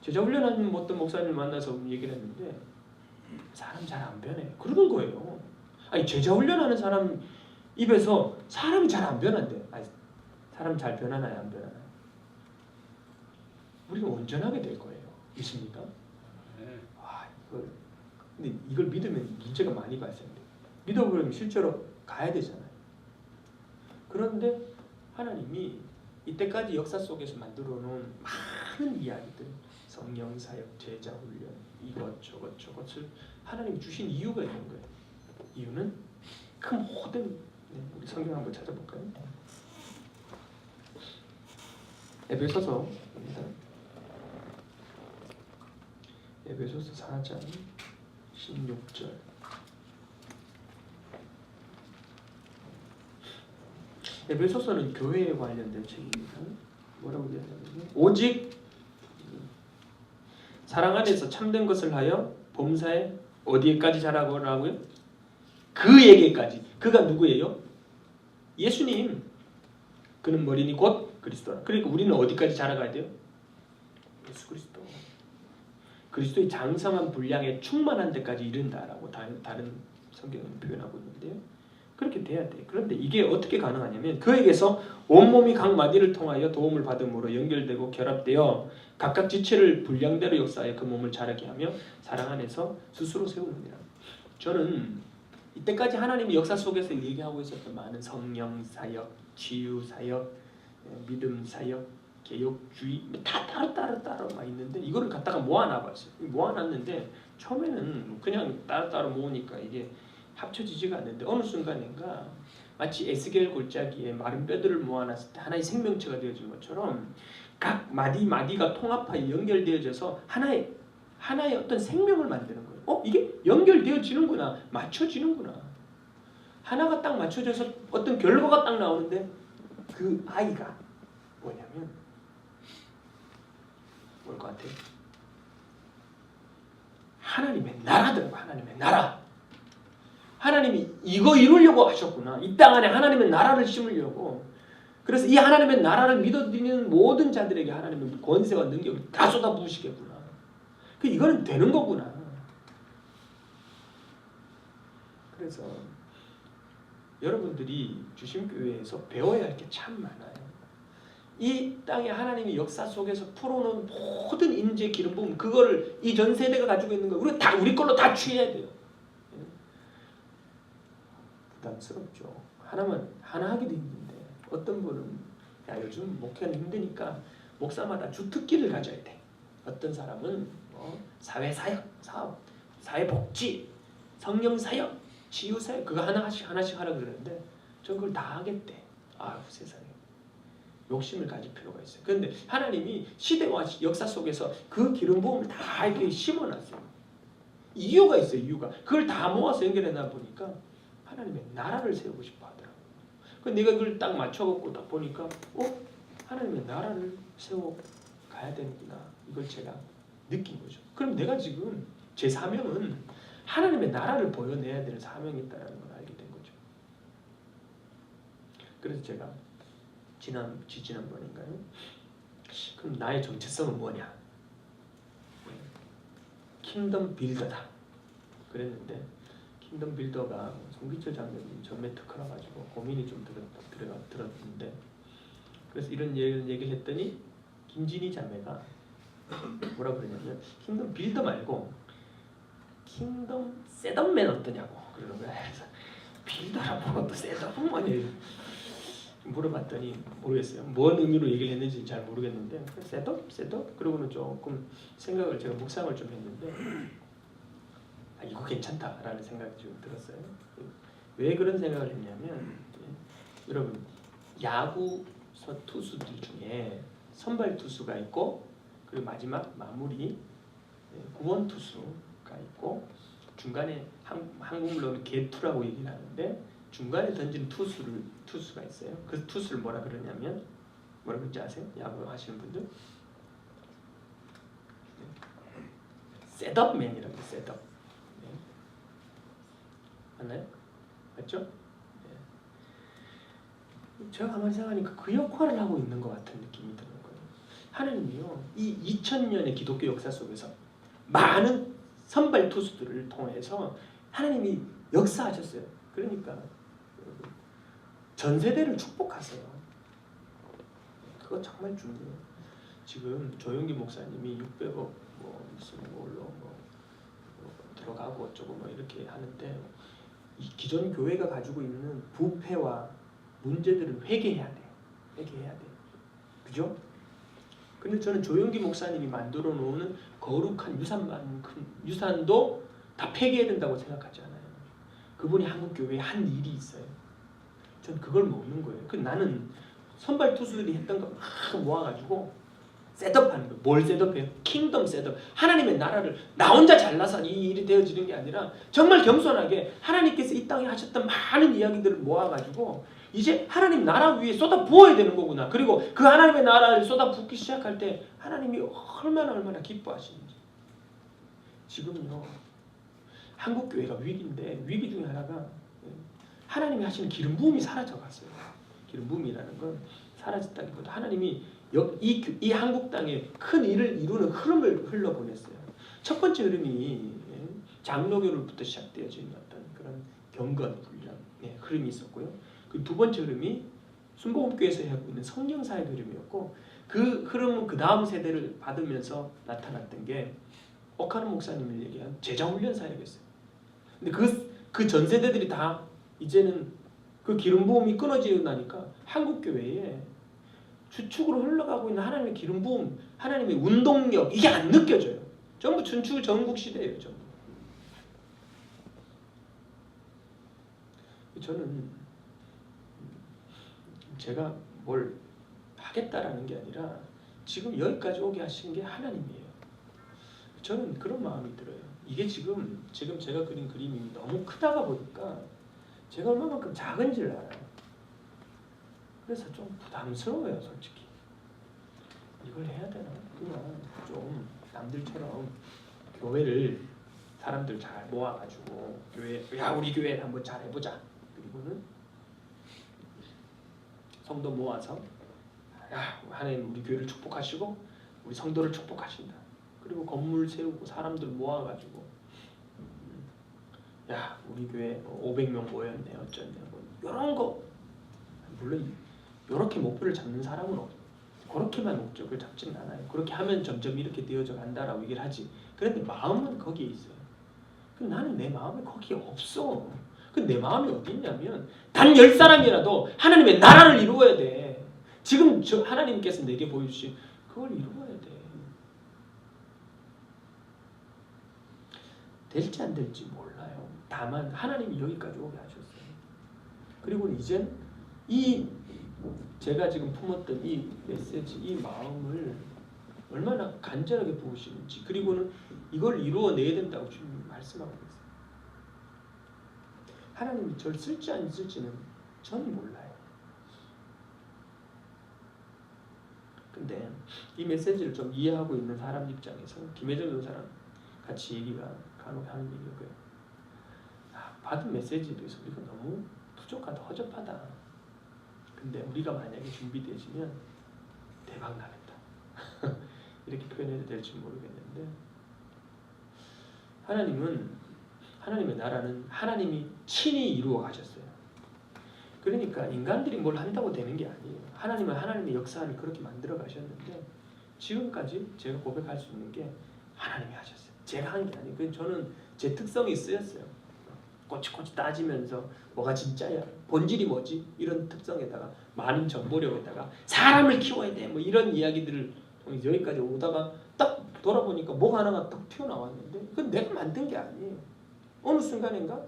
제자 훈련하는 어떤 목사님을 만나서 얘기를 했는데 사람 잘 안 변해. 그러는 거예요. 아니 제자 훈련하는 사람 입에서 사람이 잘 안 변한대. 아니, 사람 잘 변하나요? 안 변하나요? 우리가 온전하게 될 거예요. 믿습니까? 네. 와, 근데 이걸 믿으면 문제가 많이 발생돼요. 믿어버리면 실제로 가야 되잖아요. 그런데 하나님이 이때까지 역사 속에서 만들어 놓은 많은 이야기들, 성령 사역, 제자 훈련, 저것을 하나님이 주신 이유가 있는 거예요. 이유는 그 모든 우리 성경 한번 찾아볼까요? 에베소서입니다. 에베소서 4장 16절. 에베소서는 교회에 관련된 책입니다. 뭐라고 얘기하냐면 오직 사랑 안에서 참된 것을 하여 범사에 어디에까지 자라고라고요? 그에게까지. 그가 누구예요? 예수님. 그는 머리니 곧 그리스도라. 그러니까 우리는 어디까지 자라가야 돼요? 예수 그리스도. 그리스도의 장성한 분량에 충만한 데까지 이른다라고 다른 성경은 표현하고 있는데요. 그렇게 돼야 돼. 그런데 이게 어떻게 가능하냐면 그에게서 온몸이 각 마디를 통하여 도움을 받음으로 연결되고 결합되어 각각 지체를 분량대로 역사하여 그 몸을 자라게 하며 사랑 안에서 스스로 세우느니라. 저는 이때까지 하나님이 역사 속에서 얘기하고 있었던 많은 성령 사역, 치유 사역, 믿음 사역, 개혁주의 다 따로 막 있는데 이거를 갖다가 모아놔봤어요. 모아놨는데 처음에는 그냥 따로 모으니까 이게 합쳐지지가 않는데 어느 순간인가 마치 에스겔 골짜기에 마른 뼈들을 모아놨을 때 하나의 생명체가 되어진 것처럼 각 마디가 통합하여 연결되어져서 하나의 어떤 생명을 만드는 거예요. 이게 연결되어지는구나, 맞춰지는구나. 하나가 딱 맞춰져서 어떤 결과가 딱 나오는데 그 아이가 뭐냐면 뭘 것 같아요? 하나님의 나라더라고. 하나님의 나라. 하나님이 이거 이루려고 하셨구나. 이 땅 안에 하나님의 나라를 심으려고. 그래서 이 하나님의 나라를 믿어드리는 모든 자들에게 하나님의 권세와 능력을 다 쏟아부으시겠구나. 이거는 되는 거구나. 그래서 여러분들이 주심교회에서 배워야 할 게 참 많아요. 이 땅에 하나님이 역사 속에서 풀어놓은 모든 인재 기름 부음 그거를 이 전 세대가 가지고 있는 거 우리 다 우리 걸로 다 취해야 돼요. 부담스럽죠. 하나 하기도 힘든데 어떤 분은 야 요즘 목회는 힘드니까 목사마다 주특기를 가져야 돼. 어떤 사람은 사회사역, 사업, 사회복지, 성령사역, 치유사역 그거 하나씩 하라 그러는데 전 그걸 다 하겠대. 아유 세상에. 욕심을 가질 필요가 있어요. 그런데 하나님이 시대와 역사 속에서 그 기름 부음을 다 이렇게 심어놨어요. 이유가 있어요. 이유가. 그걸 다 모아서 연결해놔 보니까 하나님의 나라를 세우고 싶어 하더라고요. 내가 그걸 딱 맞춰갖고 딱 보니까 하나님의 나라를 세워 가야 되는구나. 이걸 제가 느낀 거죠. 그럼 내가 지금 제 사명은 하나님의 나라를 보여내야 되는 사명이 있다는 걸 알게 된 거죠. 그래서 제가 지난번인가요? 그럼 나의 정체성은 뭐냐? 킹덤 빌더다. 그랬는데 킹덤 빌더가 송기철 장로님 전매 특허라 가지고 고민이 좀 들었는데 그래서 이런 얘기를 했더니 김진희 자매가 뭐라 그러냐면 킹덤 빌더 말고 킹덤 셋업맨 어떠냐고 그러는 거야. 그래서 빌더라고 또 셋업은 뭐냐 물어봤더니 모르겠어요. 뭔 의미로 얘기를 했는지 잘 모르겠는데 셋업? 그러고는 조금 생각을 제가 묵상을 좀 했는데 이거 괜찮다라는 생각이 좀 들었어요. 왜 그런 생각을 했냐면 여러분 야구 투수들 중에 선발 투수가 있고 그리고 마지막 마무리 구원 투수 있고 중간에 한국말로는 개투라고 얘기를 하는데 중간에 던지는 투수가 있어요. 그 투수를 뭐라 그러냐면 뭐라 그러지 아세요? 야구 하시는 분들? 셋업맨이라고 해요. 셋업. 네. 맞나요? 맞죠? 네. 제가 가만히 생각하니까 그 역할을 하고 있는 것 같은 느낌이 드는 거예요. 하나님이요, 이 2000년의 기독교 역사 속에서 많은 선발 투수들을 통해서 하나님이 역사하셨어요. 그러니까 전 세대를 축복하세요. 그거 정말 중요해요. 지금 조용기 목사님이 600억 무슨 걸로 들어가고 어쩌고 이렇게 하는데 이 기존 교회가 가지고 있는 부패와 문제들을 회개해야 돼. 회개해야 돼. 그죠? 근데 저는 조용기 목사님이 만들어 놓은 거룩한 유산도 다 폐기해야 된다고 생각하지 않아요. 그분이 한국 교회에 한 일이 있어요. 전 그걸 먹는 거예요. 나는 선발 투수들이 했던 거 막 모아가지고 셋업하는 거예요. 뭘 셋업해요? 킹덤 셋업. 하나님의 나라를 나 혼자 잘나서 이 일이 되어지는 게 아니라 정말 겸손하게 하나님께서 이 땅에 하셨던 많은 이야기들을 모아가지고 이제 하나님 나라 위에 쏟아 부어야 되는 거구나. 그리고 그 하나님의 나라를 쏟아 붓기 시작할 때 하나님이 얼마나 기뻐하시는지. 지금요 한국 교회가 위기인데 위기 중에 하나가 하나님이 하시는 기름 부음이 사라져갔어요. 기름 부음이라는 건 사라졌다기보다 하나님이 이 한국 땅에 큰 일을 이루는 흐름을 흘러보냈어요. 첫 번째 흐름이 장로교로부터 시작되어진 어떤 그런 경건 훈련 흐름이 있었고요. 그 두 번째 흐름이 순복음교회에서 하고 있는 성령사의 흐름이었고, 그 흐름은 그 다음 세대를 받으면서 나타났던 게 오카노 목사님을 얘기한 제자훈련 사역이었어요. 근데 그 전 세대들이 다 이제는 그 기름 부음이 끊어지고 나니까 한국 교회에 주축으로 흘러가고 있는 하나님의 기름 부음, 하나님의 운동력, 이게 안 느껴져요. 전부 춘추 전국 시대예요. 전부. 저는 제가 뭘 하겠다라는 게 아니라 지금 여기까지 오게 하신 게 하나님이에요. 저는 그런 마음이 들어요. 이게 지금 제가 그린 그림이 너무 크다가 보니까 제가 얼마만큼 작은지를 알아요. 그래서 좀 부담스러워요, 솔직히. 이걸 해야 되나? 그냥 좀 남들처럼 교회를 사람들 잘 모아가지고 우리 교회 한번 잘 해보자. 그리고는 성도 모아서 하나님 우리 교회를 축복하시고 우리 성도를 축복하신다. 그리고 건물 세우고 사람들 모아가지고 우리 교회 500명 모였네 어쩌네 이런 거. 물론 이렇게 목표를 잡는 사람은 없어요. 그렇게만 목적을 잡지는 않아요. 그렇게 하면 점점 이렇게 되어져 간다라고 얘기를 하지. 그런데 마음은 거기에 있어요. 근데 나는 내 마음이 거기에 없어. 근데 내 마음이 어디 있냐면 단 10사람이라도 하나님의 나라를 이루어야 돼. 지금 하나님께서 내게 보여주신 그걸 이루어야 돼. 될지 안 될지 몰라요. 다만 하나님이 여기까지 오게 하셨어요. 그리고 이젠 제가 지금 품었던 이 메시지, 이 마음을 얼마나 간절하게 부으시는지, 그리고는 이걸 이루어내야 된다고 주님이 말씀하고 있어요. 하나님이 저를 쓸지 안 쓸지는 저는 몰라요. 근데 이 메시지를 좀 이해하고 있는 사람 입장에서 김혜정 교사랑 같이 얘기가 간혹 하는 얘기고요. 받은 메시지에 대해서 우리가 너무 부족하다, 허접하다. 근데 우리가 만약에 준비되시면 대박 나겠다. 이렇게 표현해도 될지 모르겠는데, 하나님의 나라는 하나님이 친히 이루어 가셨어요. 그러니까 인간들이 뭘 한다고 되는 게 아니에요. 하나님은 하나님의 역사를 그렇게 만들어 가셨는데, 지금까지 제가 고백할 수 있는 게 하나님이 하셨어요. 제가 한 게 아니에요. 저는 제 특성이 쓰였어요. 꼬치꼬치 따지면서 뭐가 진짜야, 본질이 뭐지, 이런 특성에다가 많은 정보력에다가 사람을 키워야 돼, 이런 이야기들을 여기까지 오다가 딱 돌아보니까 뭐가 하나가 딱 튀어나왔는데 그건 내가 만든 게 아니에요. 어느 순간인가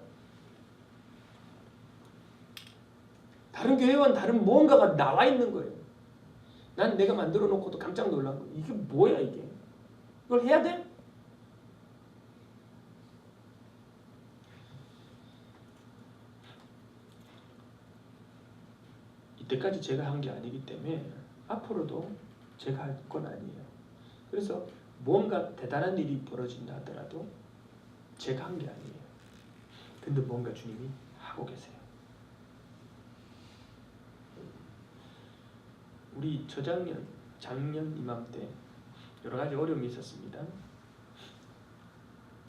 다른 교회와 다른 뭔가가 나와 있는 거예요. 난 내가 만들어 놓고도 깜짝 놀란 거예요. 이게 뭐야 이게? 이걸 해야 돼? 이때까지 제가 한 게 아니기 때문에 앞으로도 제가 할 건 아니에요. 그래서 뭔가 대단한 일이 벌어진다 하더라도 제가 한 게 아니에요. 근데 뭔가 주님이 하고 계세요. 우리 작년 이맘때 여러 가지 어려움이 있었습니다.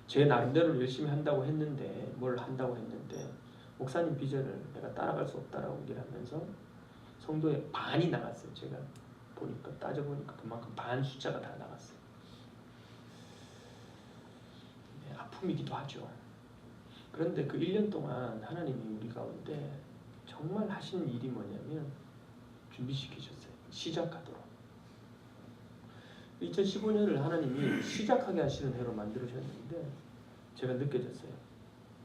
제 나름대로 열심히 한다고 했는데 목사님 비전을 내가 따라갈 수 없다라고 얘기를 하면서 성도의 반이 나갔어요. 제가 따져보니까 그만큼 반 숫자가 다 나갔어요. 네, 아픔이기도 하죠. 그런데 그 1년 동안 하나님이 우리 가운데 정말 하신 일이 뭐냐면 준비시키셨어요. 시작하도록. 2015년을 하나님이 시작하게 하시는 해로 만들으셨는데 제가 느껴졌어요.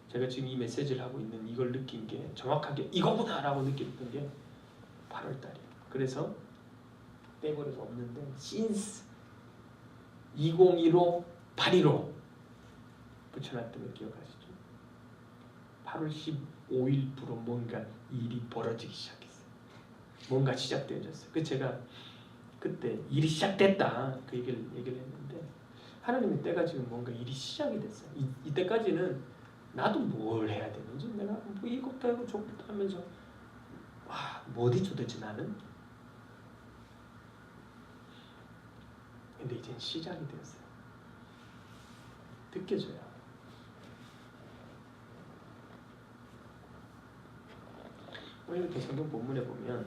제가 지금 이 메시지를 하고 있는 이걸 느낀 게 정확하게 이거구나 라고 느꼈던 게 8월달이에요. 그래서 빼버려서 없는데 since 2015 8.15 붙여놨던 걸 기억하시죠? 8월 15일부로 뭔가 일이 벌어지기 시작했어요. 뭔가 시작되어졌어요. 그 제가 그때 일이 시작됐다 그 얘기를 했는데 하나님의 때가 지금 뭔가 일이 시작이 됐어요. 이때까지는 나도 뭘 해야 되는지 내가 뭐 이것도 하고 저것도 하면서 뭐지 도대체 나는? 근데 이제 시작이 되었어요. 느껴져요. 이렇게 성경 본문에 보면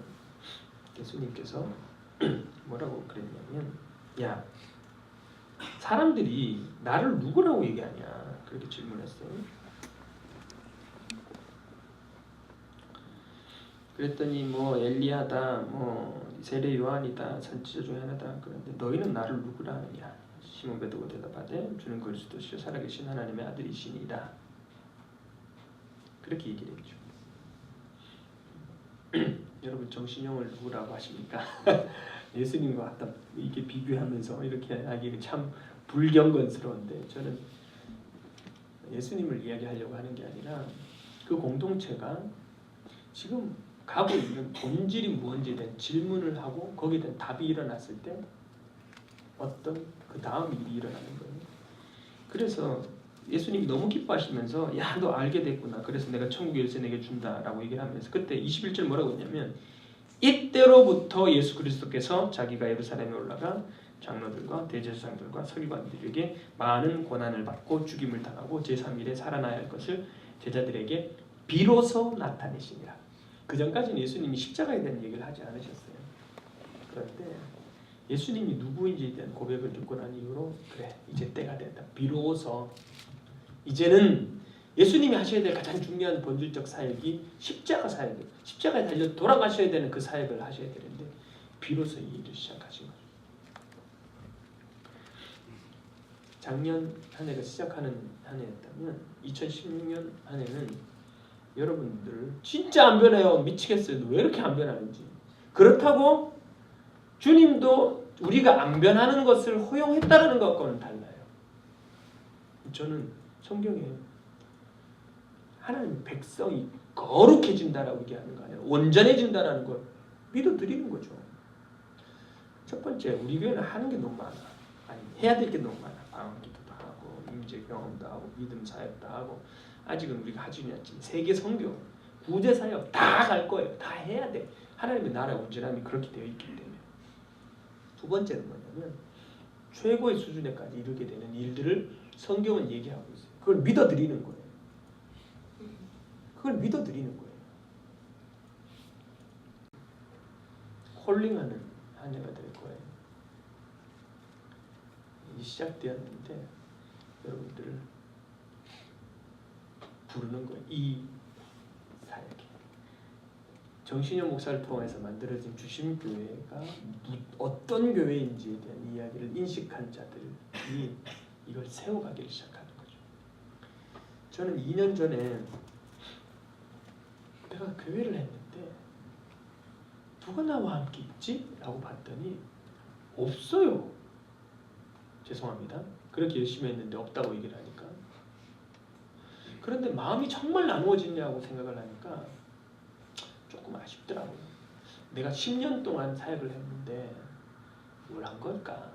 예수님께서 뭐라고 그랬냐면 야 사람들이 나를 누구라고 얘기하냐 그렇게 질문했어요. 그랬더니 뭐 엘리야다 뭐 세례 요한이다 선지자 중에 하나다. 그런데 너희는 나를 누구라 하느냐. 시몬 베드로가 대답하되 주는 그리스도시요 살아계신 하나님의 아들이시니라. 그렇게 얘기를 했죠. 여러분 정신용을 누구라고 하십니까? 예수님과 갖다 이렇게 비교하면서 이렇게 하기는 참 불경건스러운데 저는 예수님을 이야기하려고 하는 게 아니라 그 공동체가 지금 가고 있는 본질이 무엇인지에 대한 질문을 하고 거기에 대한 답이 일어났을 때 어떤 그 다음 일이 일어나는 거예요. 그래서 예수님이 너무 기뻐하시면서 야 너 알게 됐구나. 그래서 내가 천국 열쇠 내게 준다라고 얘기를 하면서 그때 21절 뭐라고 했냐면 이때로부터 예수 그리스도께서 자기가 예루살렘에 올라가 장로들과 대제사장들과 서기관들에게 많은 고난을 받고 죽임을 당하고 제3일에 살아나야 할 것을 제자들에게 비로소 나타내시니라. 그 전까지는 예수님이 십자가에 대한 얘기를 하지 않으셨어요. 그런데 예수님이 누구인지에 대한 고백을 듣고 난 이후로 그래 이제 때가 됐다. 비로소 이제는 예수님이 하셔야 될 가장 중요한 본질적 사역이 십자가 사역이에요. 십자가에 달려 돌아가셔야 되는 그 사역을 하셔야 되는데 비로소 이 일을 시작하신 거죠. 작년 한 해가 시작하는 한 해였다면 2016년 한 해는 여러분들 진짜 안 변해요. 미치겠어요. 왜 이렇게 안 변하는지. 그렇다고 주님도 우리가 안 변하는 것을 허용했다는 것과는 달라요. 저는 성경에 하나님 백성이 거룩해진다라고 얘기하는 거 아니라 온전해진다라는 걸 믿어드리는 거죠. 첫 번째, 우리 교회는 하는 게 너무 많아. 아니, 해야 될 게 너무 많아. 방언기도도 하고, 임재 경험도 하고, 믿음 사역도 하고, 아직은 우리가 하지는 않지만 세계 선교, 구제 사역 다 갈 거예요. 다 해야 돼. 하나님의 나라 온전함이 그렇게 되어 있기 때문에. 두 번째는 뭐냐면 최고의 수준에까지 이르게 되는 일들을 성경은 얘기하고 있어요. 그걸 믿어드리는 거예요. 그걸 믿어드리는 거예요. 콜링하는 한 해가 될 거예요. 이제 시작되었는데 여러분들을 부르는 거예요. 이 사역에. 정신용 목사를 통해서 만들어진 주심교회가 어떤 교회인지에 대한 이야기를 인식한 자들이 이걸 세워가기를 시작하는 거죠. 저는 2년 전에 내가 교회를 했는데 누가 나와 함께 있지? 라고 봤더니 없어요. 죄송합니다. 그렇게 열심히 했는데 없다고 얘기를 하니까. 그런데 마음이 정말 나누어지냐고 생각을 하니까 조금 아쉽더라고요. 내가 10년 동안 사역을 했는데 뭘 한 걸까?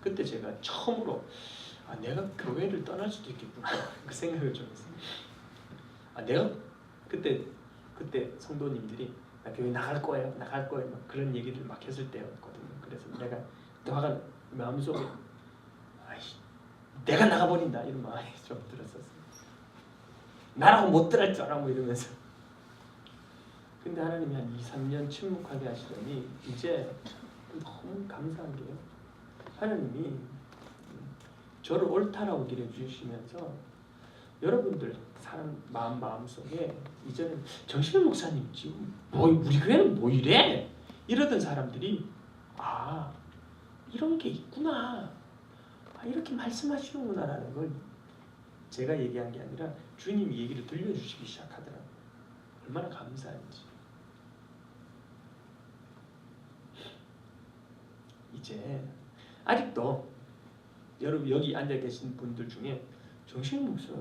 그때 제가 처음으로 내가 교회를 떠날 수도 있겠구나 그 생각을 좀 했어요. 내가 그때 성도님들이 나 교회 나갈 거예요 막 그런 얘기를 막 했을 때였거든요. 그래서 내가 또 화가 마음속에 내가 나가버린다 이런 마음이 좀 들었었어요. 나라고 못 들을 줄 알아 뭐 이러면서. 근데 하나님이 한 2-3년 침묵하게 하시더니 이제 너무 감사한 게요. 하나님이 저를 옳다라고 기려주시면서 여러분들 사람 마음속에 이제는 정신을 목사님 지금 우리 교회는 뭐 이래? 이러던 사람들이 이런 게 있구나. 이렇게 말씀하시는구나 라는 걸 제가 얘기한 게 아니라 주님이 얘기를 들려주시기 시작하더라고요. 얼마나 감사한지. 이제 아직도 여러분 여기 앉아 계신 분들 중에 정신 목사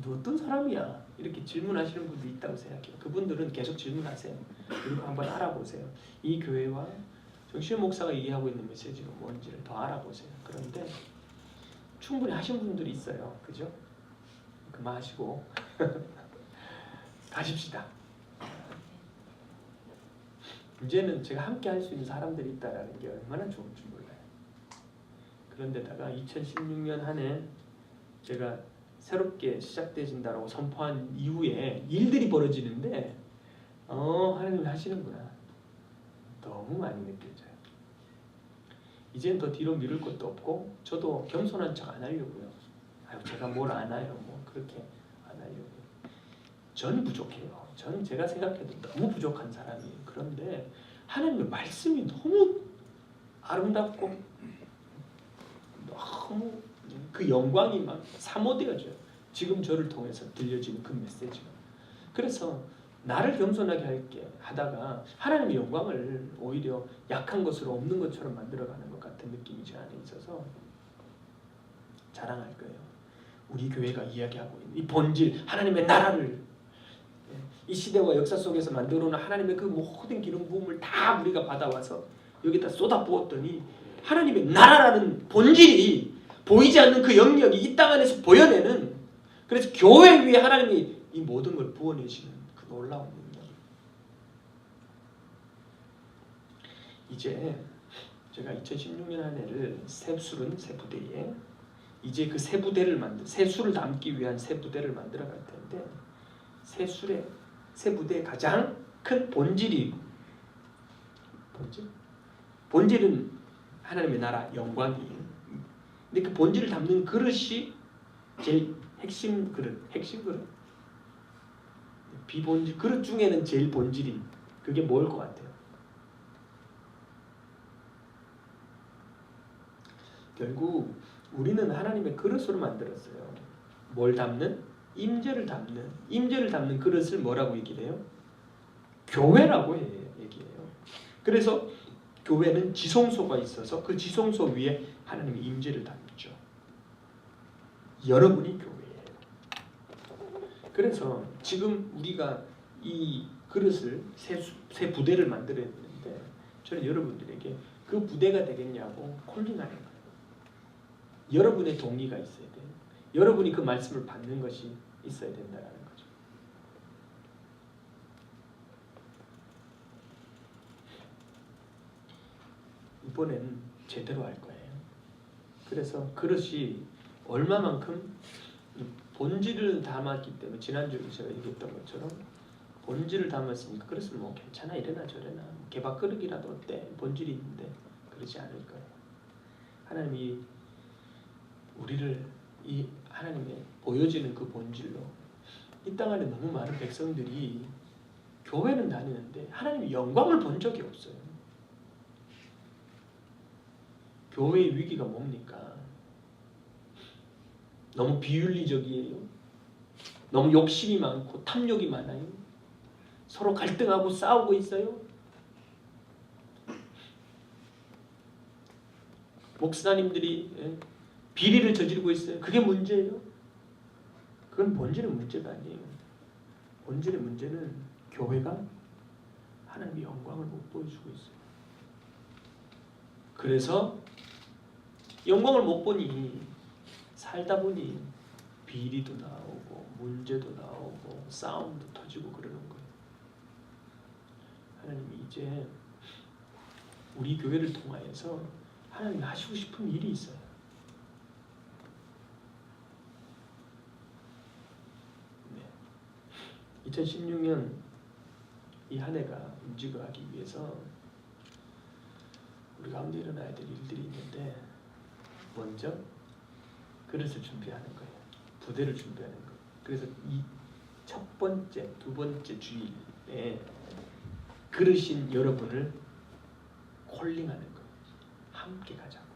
어떤 사람이야? 이렇게 질문하시는 분도 있다고 생각해요. 그분들은 계속 질문하세요. 그리고 한번 알아보세요. 이 교회와 정신 목사가 얘기하고 있는 메시지가 뭔지를 더 알아보세요. 그런데 충분히 하신 분들이 있어요. 그죠? 그만하시고 가십시다. 이제는 제가 함께 할 수 있는 사람들이 있다는 게 얼마나 좋은지 몰라요. 그런데다가 2016년 한 해 제가 새롭게 시작되진다라고 선포한 이후에 일들이 벌어지는데 하나님 하시는구나. 너무 많이 느껴져요. 이제는 더 뒤로 미룰 것도 없고 저도 겸손한 척 안 하려고요. 제가 뭘 아나요? 뭐 그렇게 안 하려고요. 전 부족해요. 전 제가 생각해도 너무 부족한 사람이에요. 그런데 하나님의 말씀이 너무 아름답고 너무 그 영광이 막 사모되어져요. 지금 저를 통해서 들려지는 그 메시지가. 그래서 나를 겸손하게 할게 하다가 하나님의 영광을 오히려 약한 것으로 없는 것처럼 만들어가는 것 같은 느낌이 제 안에 있어서 자랑할 거예요. 우리 교회가 이야기하고 있는 이 본질, 하나님의 나라를 이 시대와 역사 속에서 만들어놓은 하나님의 그 모든 기름 부음을 다 우리가 받아와서 여기다 쏟아부었더니 하나님의 나라라는 본질이 보이지 않는 그 영역이 이 땅 안에서 보여내는, 그래서 교회 위에 하나님이 이 모든 걸 부어내시는 그 놀라운 능력. 이제 제가 2016년 한 해를 새 술은 새 부대에 이제 그 새 부대를 새 술을 담기 위한 새 부대를 만들어 갈 텐데, 새 부대의 가장 큰 본질은 하나님의 나라 영광이에요. 근데 그 본질을 담는 그릇이 제일 핵심 그릇, 비본질 그릇 중에는 제일 본질이 그게 뭘 것 같아요? 결국 우리는 하나님의 그릇으로 만들었어요. 뭘 담는? 임재를 담는 그릇을 뭐라고 얘기해요? 교회라고 얘기해요. 그래서 교회는 지성소가 있어서 그 지성소 위에 하나님의 임재를 담죠. 여러분이 교회예요. 그래서 지금 우리가 이 그릇을 새 부대를 만들어야 되는데, 저는 여러분들에게 그 부대가 되겠냐고 콜링하는 거예요. 여러분의 동의가 있어야 돼요. 여러분이 그 말씀을 받는 것이 있어야 된다는 거죠. 이번엔 제대로 할 거예요. 그래서 그릇이 얼마만큼 본질을 담았기 때문에, 지난주에 제가 얘기했던 것처럼 본질을 담았으니까 그릇은 뭐 괜찮아 이래나 저래나 개밥 그릇이라도 어때? 본질이 있는데 그러지 않을 거예요. 하나님이 우리를 이 하나님의 보여지는 그 본질로, 이 땅 안에 너무 많은 백성들이 교회는 다니는데 하나님의 영광을 본 적이 없어요. 교회의 위기가 뭡니까? 너무 비윤리적이에요. 너무 욕심이 많고 탐욕이 많아요. 서로 갈등하고 싸우고 있어요. 목사님들이 비리를 저지르고 있어요. 그게 문제예요. 그건 본질의 문제가 아니에요. 본질의 문제는 교회가 하나님의 영광을 못 보여주고 있어요. 그래서 영광을 못 보니 살다 보니 비리도 나오고 문제도 나오고 싸움도 터지고 그러는 거예요. 하나님이 이제 우리 교회를 통하여서 하나님이 하시고 싶은 일이 있어요. 네. 2016년 이 한 해가 움직여가기 위해서 우리 가운데 일어나야 될 일들이 있는데, 먼저 그릇을 준비하는 거예요. 부대를 준비하는 거예요. 그래서 이 첫 번째, 두 번째 주일에 그릇인 여러분을 콜링하는 거예요. 함께 가자고.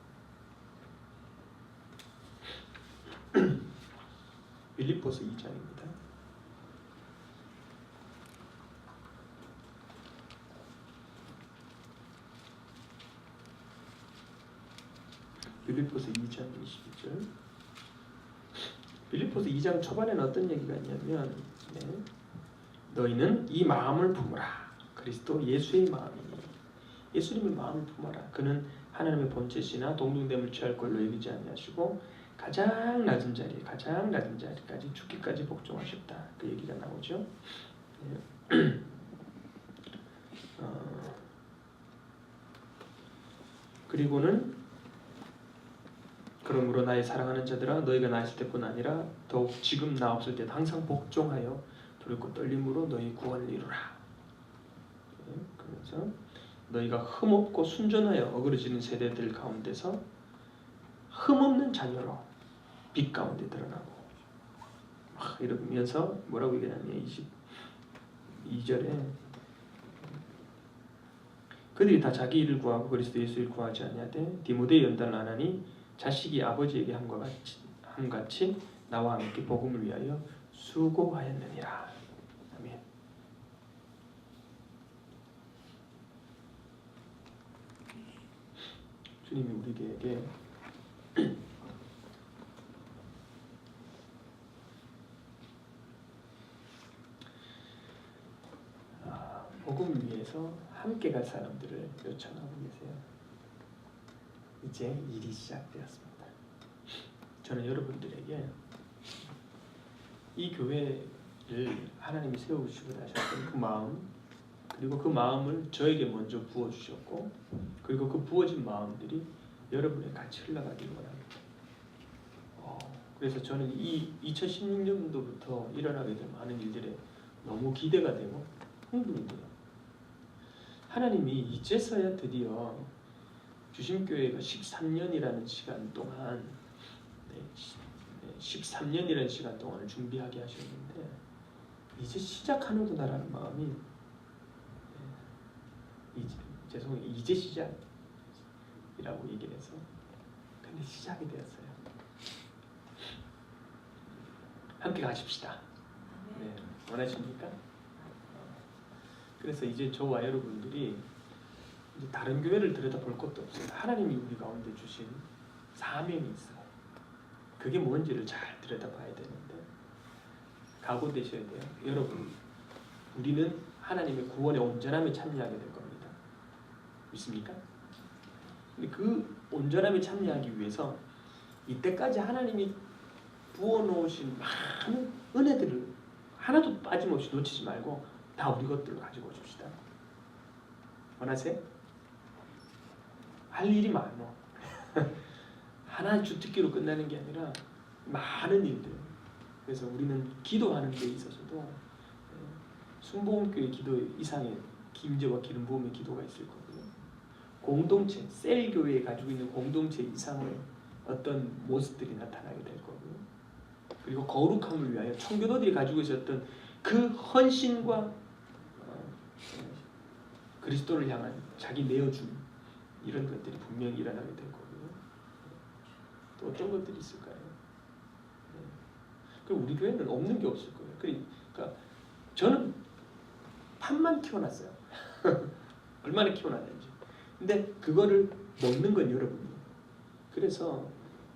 빌립보서 2장입니다. 빌립보서 2장 22절. 빌립보서 2장 초반에는 어떤 얘기가 있냐면, 네, 너희는 이 마음을 품으라. 그리스도 예수의 마음이니 예수님의 마음을 품어라. 그는 하나님의 본체시나 동등됨을 취할 걸로 여기지 아니하시고 가장 낮은 자리까지 죽기까지 복종하셨다. 그 얘기가 나오죠. 네. 그리고는 그러므로 나의 사랑하는 자들아, 너희가 나 있을 때뿐 아니라 더욱 지금 나 없을 때도 항상 복종하여 두렵고 떨림으로 너희 구원을 이루라. 네, 그래서 너희가 흠없고 순전하여 어그러지는 세대들 가운데서 흠없는 자녀로 빛 가운데 드러나고, 이러면서 뭐라고 얘기하냐면 22절에 그들이 다 자기 일을 구하고 그리스도 예수 일을 구하지 아니하되 디모데의 연단을 안 하니 자식이 아버지에게 함같이 나와 함께 복음을 위하여 수고하였느니라. 아멘. 주님이 우리에게 복음을 위해서 함께 갈 사람들을 요청하고 계세요. 이제 일이 시작되었습니다. 저는 여러분들에게 이 교회를 하나님이 세우시고 하셨던 그 마음, 그리고 그 마음을 저에게 먼저 부어주셨고, 그리고 그 부어진 마음들이 여러분에 같이 흘러가기를 원합니다. 그래서 저는 이 2016년도부터 일어나게 될 많은 일들에 너무 기대가 되고 흥분이 돼요. 하나님이 이제서야 드디어 주심교회가 13년이라는 시간 동안 13년이라는 시간 동안을 준비하게 하셨는데, 이제 시작하는구나라는 마음이, 이제 시작이라고 얘기를 해서, 근데 시작이 되었어요. 함께 가십시다. 네, 원하십니까? 그래서 이제 저와 여러분들이 이제 다른 교회를 들여다볼 것도 없어요. 하나님이 우리 가운데 주신 사명이 있어요. 그게 뭔지를 잘 들여다봐야 되는데 각오되셔야 돼요. 여러분, 우리는 하나님의 구원의 온전함에 참여하게 될 겁니다. 믿습니까? 근데 그 온전함에 참여하기 위해서 이때까지 하나님이 부어놓으신 많은 은혜들을 하나도 빠짐없이 놓치지 말고 다 우리 것들로 가지고 오십시다. 원하세요? 할 일이 많어. 하나 주특기로 끝나는 게 아니라 많은 일들. 그래서 우리는 기도하는 데 있어서도 순복음교회 기도 이상의 김제와 기름 부음의 기도가 있을 거고요. 공동체, 셀교회에 가지고 있는 공동체 이상의 어떤 모습들이 나타나게 될 거고요. 그리고 거룩함을 위하여 청교도들이 가지고 있었던 그 헌신과 그리스도를 향한 자기 내어줌, 이런 것들이 분명히 일어나게 될 거고요. 또 어떤 것들이 있을까요? 그리고 우리 교회는 없는 게 없을 거예요. 그러니까 저는 팥만 키워놨어요. 얼마나 키워놨는지. 근데 그거를 먹는 건 여러분이에요. 그래서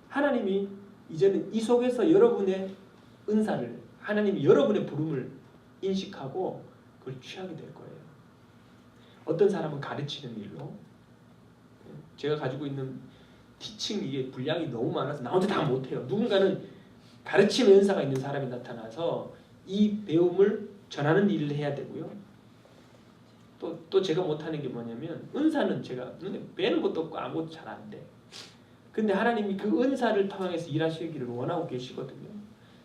하나님이 이제는 이 속에서 여러분의 은사를, 하나님이 여러분의 부름을 인식하고 그걸 취하게 될 거예요. 어떤 사람은 가르치는 일로. 제가 가지고 있는 티칭 이게 분량이 너무 많아서 나 혼자 다 못해요. 누군가는 가르치는 은사가 있는 사람이 나타나서 이 배움을 전하는 일을 해야 되고요. 또 제가 못하는 게 뭐냐면 은사는 제가 눈에 뵈는 것도 없고 아무것도 잘 안 돼. 근데 하나님이 그 은사를 통해서 일하시기를 원하고 계시거든요.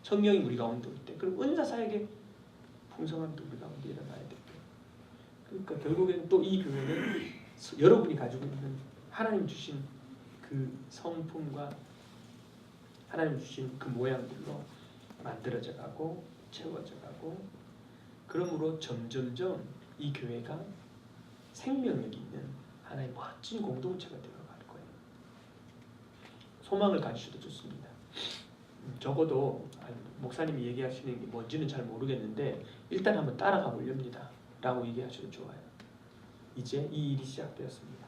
성령이 우리 가운데 올 때. 그럼 은사 사역에 풍성함도 우리 가운데 일어나야 되고. 그러니까 결국에는 또 이 교회는 여러분이 가지고 있는 하나님 주신 그 성품과 하나님 주신 그 모양들로 만들어져 가고 채워져 가고 그러므로 점점점 이 교회가 생명력이 있는 하나의 멋진 공동체가 되어갈 거예요. 소망을 가지셔도 좋습니다. 적어도 목사님이 얘기하시는 게 뭔지는 잘 모르겠는데 일단 한번 따라가 보렵니다 라고 얘기하셔도 좋아요. 이제 이 일이 시작되었습니다.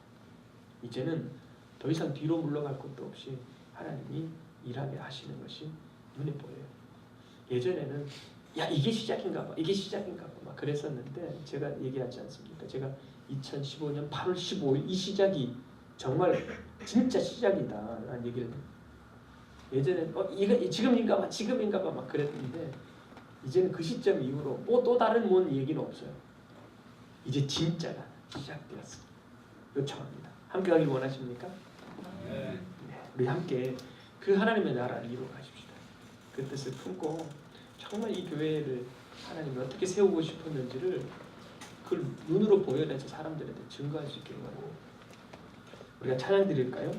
이제는 더 이상 뒤로 물러갈 것도 없이 하나님이 일하게 하시는 것이 눈에 보여요. 예전에는 야 이게 시작인가 봐 이게 시작인가 봐 막 그랬었는데 제가 얘기하지 않습니까? 제가 2015년 8월 15일 이 시작이 정말 진짜 시작이다 라는 얘기를 예전에 이거 지금인가 봐 지금인가 봐 막 그랬는데 이제는 그 시점 이후로 뭐 또 다른 뭔 얘기는 없어요. 이제 진짜가 시작되었습니다. 요청합니다. 함께 가길 원하십니까? 네. 우리 함께 그 하나님의 나라를 이루어 가십시다. 그 뜻을 품고 정말 이 교회를 하나님이 어떻게 세우고 싶었는지를 그걸 눈으로 보여내서 사람들한테 증거할 수 있기를 원합니다. 우리가 찬양 드릴까요?